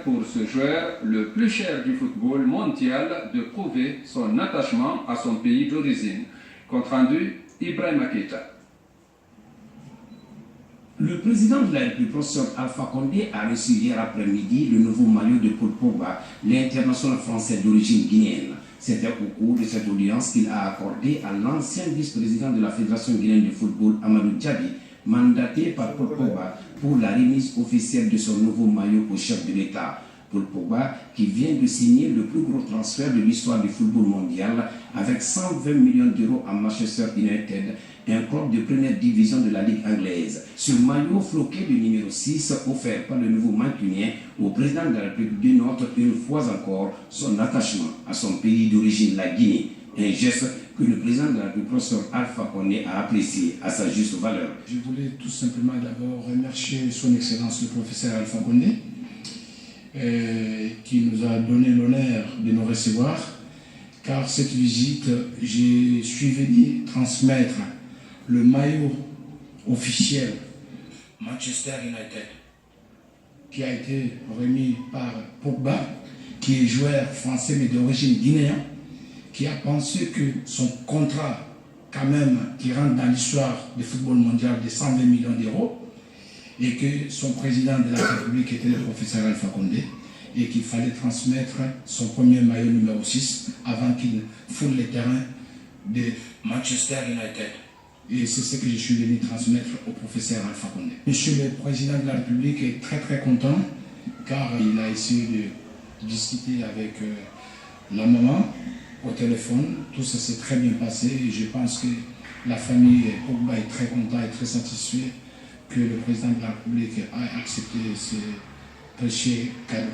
manière pour ce joueur, le plus cher du football mondial, de prouver son attachement à son pays d'origine. Compte rendu, Ibrahima Keita. Le président de la République, professeur Alpha Condé, a reçu hier après-midi le nouveau maillot de Paul Pogba, l'international français d'origine guinéenne. C'était au cours de cette audience qu'il a accordé à l'ancien vice-président de la Fédération guinéenne de football, Amadou Diaby, mandaté par Paul Pogba pour la remise officielle de son nouveau maillot au chef de l'État. Paul Pogba, qui vient de signer le plus gros transfert de l'histoire du football mondial avec 120 millions d'euros à Manchester United, un club de première division de la Ligue anglaise. Ce maillot floqué du numéro 6, offert par le nouveau mancunien au président de la République, dénote une fois encore son attachement à son pays d'origine, la Guinée. Un geste que le président de la République, professeur Alpha Condé, a apprécié à sa juste valeur. Je voulais tout simplement d'abord remercier son Excellence le professeur Alpha Condé, qui nous a donné l'honneur de nous recevoir, car cette visite, je suis venu transmettre le maillot officiel Manchester United, qui a été remis par Pogba, qui est joueur français mais d'origine guinéenne, qui a pensé que son contrat, quand même, qui rentre dans l'histoire du football mondial de 120 millions d'euros, et que son président de la République était le professeur Alpha Condé, et qu'il fallait transmettre son premier maillot numéro 6 avant qu'il foule les terrains de Manchester United. Et c'est ce que je suis venu transmettre au professeur Alpha Condé. Monsieur le président de la République est très très content, car il a essayé de discuter avec la maman au téléphone. Tout ça s'est très bien passé et je pense que la famille Pogba est très content et très satisfait que le président de la République a accepté ce précieux cadeau.